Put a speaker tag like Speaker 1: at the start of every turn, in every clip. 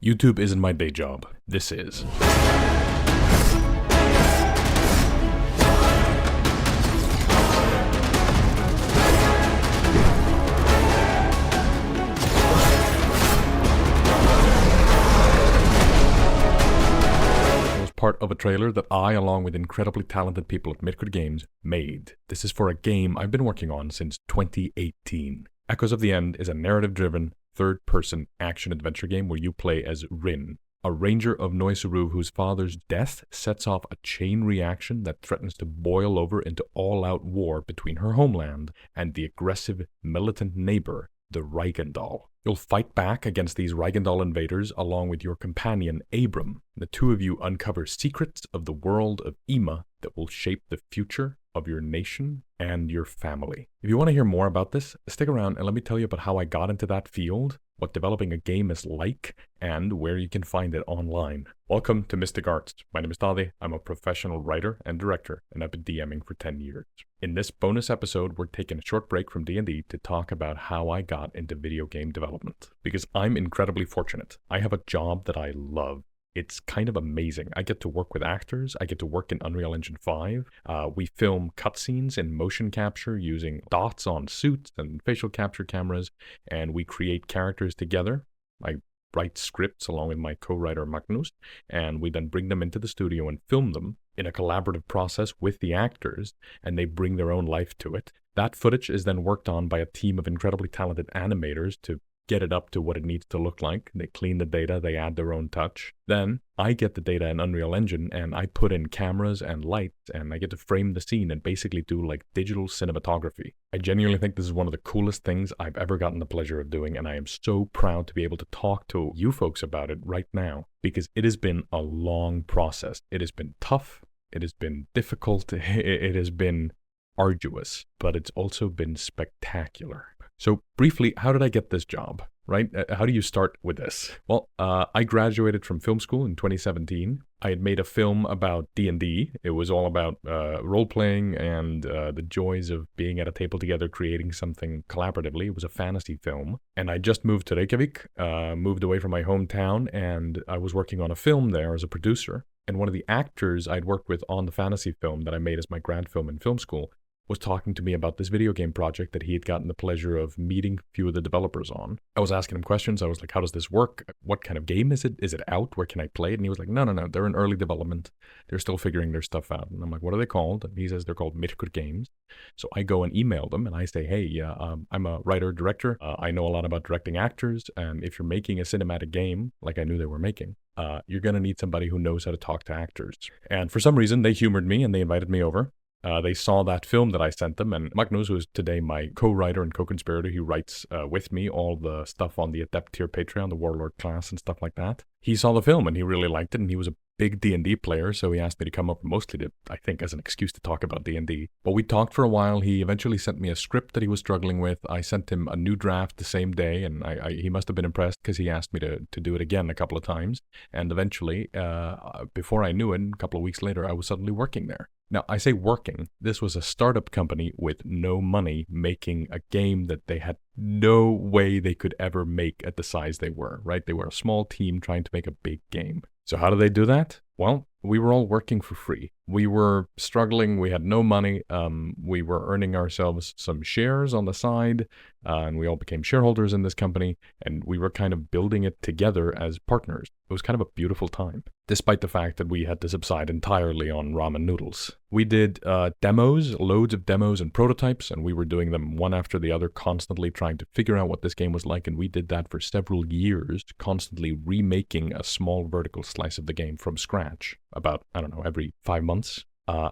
Speaker 1: YouTube isn't my day job. This is. Part of a trailer that I, along with incredibly talented people at Midgard Games, made. This is for a game I've been working on since 2018. Echoes of the End is a narrative-driven, third-person action-adventure game where you play as Rin, a ranger of Noisuru whose father's death sets off a chain reaction that threatens to boil over into all-out war between her homeland and the aggressive, militant neighbor, the Reikendal. You'll fight back against these Reikendal invaders along with your companion Abram. The two of you uncover secrets of the world of Aema that will shape the future of your nation and your family. If you want to hear more about this, stick around and let me tell you about how I got into that field, what developing a game is like, and where you can find it online. Welcome to Mystic Arts. My name is Daði. I'm a professional writer and director, and I've been DMing for 10 years. In this bonus episode, we're taking a short break from D&D to talk about how I got into video game development. Because I'm incredibly fortunate. I have a job that I love. It's kind of amazing. I get to work with actors. I get to work in Unreal Engine 5. We film cutscenes in motion capture using dots on suits and facial capture cameras, and we create characters together. I write scripts along with my co-writer Magnus, and we then bring them into the studio and film them in a collaborative process with the actors, and they bring their own life to it. That footage is then worked on by a team of incredibly talented animators to get it up to what it needs to look like. They clean the data, they add their own touch. Then I get the data in Unreal Engine and I put in cameras and lights and I get to frame the scene and basically do like digital cinematography. I genuinely think this is one of the coolest things I've ever gotten the pleasure of doing, and I am so proud to be able to talk to you folks about it right now because it has been a long process. It has been tough, it has been difficult, it has been arduous, but it's also been spectacular. So briefly, how did I get this job, right? How do you start with this? Well, I graduated from film school in 2017. I had made a film about D&D. It was all about role-playing and the joys of being at a table together, creating something collaboratively. It was a fantasy film. And I just moved to Reykjavik, moved away from my hometown, and I was working on a film there as a producer. And one of the actors I'd worked with on the fantasy film that I made as my grad film in film school was talking to me about this video game project that he had gotten the pleasure of meeting a few of the developers on. I was asking him questions. I was like, how does this work? What kind of game is it? Is it out? Where can I play it? And he was like, no, they're in early development. They're still figuring their stuff out. And I'm like, what are they called? And he says they're called Midgard Games. So I go and email them and I say, hey, I'm a writer-director. I know a lot about directing actors. And if you're making a cinematic game, like I knew they were making, you're going to need somebody who knows how to talk to actors. And for some reason, they humored me and they invited me over. They saw that film that I sent them, and Magnus, who is today my co-writer and co-conspirator, he writes with me all the stuff on the Adept tier Patreon, the Warlord class and stuff like that. He saw the film and he really liked it, and he was a big D&D player, so he asked me to come up mostly to, I think, as an excuse to talk about D&D. But we talked for a while. He eventually sent me a script that he was struggling with. I sent him a new draft the same day, and he must have been impressed because he asked me to do it again a couple of times. And eventually, before I knew it, a couple of weeks later, I was suddenly working there. Now, I say working. This was a startup company with no money making a game that they had no way they could ever make at the size they were, right? They were a small team trying to make a big game. So how did they do that? Well, we were all working for free. We were struggling. We had no money. We were earning ourselves some shares on the side, and we all became shareholders in this company, and we were kind of building it together as partners. It was kind of a beautiful time, despite the fact that we had to subside entirely on ramen noodles. We did demos, loads of demos and prototypes, and we were doing them one after the other, constantly trying to figure out what this game was like, and we did that for several years, constantly remaking a small vertical slice of the game from scratch, about, I don't know, every 5 months.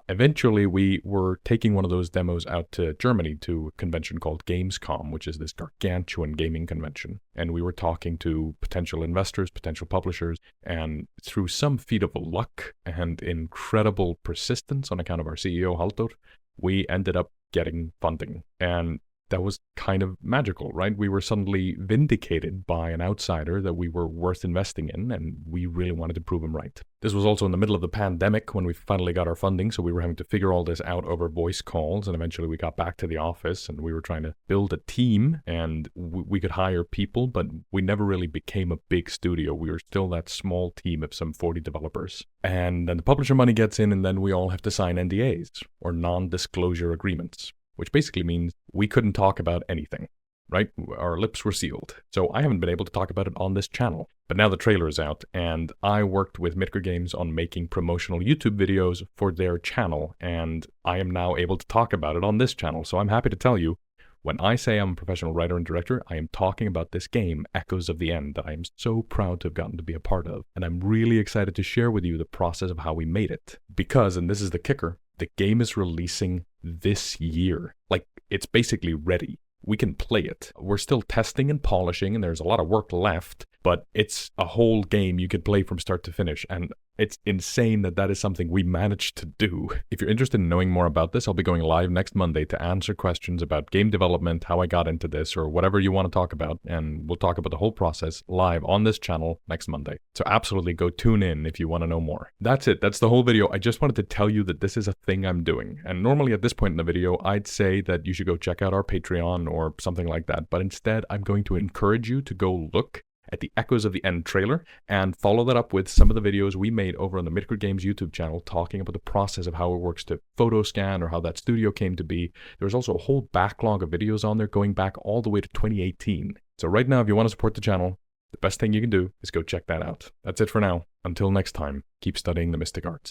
Speaker 1: Eventually, we were taking one of those demos out to Germany to a convention called Gamescom, which is this gargantuan gaming convention. And we were talking to potential investors, potential publishers, and through some feat of luck and incredible persistence on account of our CEO, Halldór, we ended up getting funding. And that was kind of magical, right? We were suddenly vindicated by an outsider that we were worth investing in, and we really wanted to prove him right. This was also in the middle of the pandemic when we finally got our funding, so we were having to figure all this out over voice calls, and eventually we got back to the office, and we were trying to build a team, and we could hire people, but we never really became a big studio. We were still that small team of some 40 developers. And then the publisher money gets in, and then we all have to sign NDAs, or non-disclosure agreements, which basically means we couldn't talk about anything, right? Our lips were sealed. So I haven't been able to talk about it on this channel. But now the trailer is out, and I worked with Midgard Games on making promotional YouTube videos for their channel, and I am now able to talk about it on this channel. So I'm happy to tell you, when I say I'm a professional writer and director, I am talking about this game, Echoes of the End, that I am so proud to have gotten to be a part of. And I'm really excited to share with you the process of how we made it. Because, and this is the kicker, the game is releasing this year. Like, it's basically ready. We can play it. We're still testing and polishing, and there's a lot of work left, but it's a whole game you could play from start to finish, and it's insane that that is something we managed to do. If you're interested in knowing more about this, I'll be going live next Monday to answer questions about game development, how I got into this, or whatever you want to talk about, and we'll talk about the whole process live on this channel next Monday. So absolutely go tune in if you want to know more. That's it. That's the whole video. I just wanted to tell you that this is a thing I'm doing, and normally at this point in the video, I'd say that you should go check out our Patreon or something like that, but instead I'm going to encourage you to go look at the Echoes of the End trailer and follow that up with some of the videos we made over on the Midgard Games YouTube channel talking about the process of how it works to photo scan or how that studio came to be. There's also a whole backlog of videos on there going back all the way to 2018. So right now, if you want to support the channel, the best thing you can do is go check that out. That's it for now. Until next time, keep studying the mystic arts.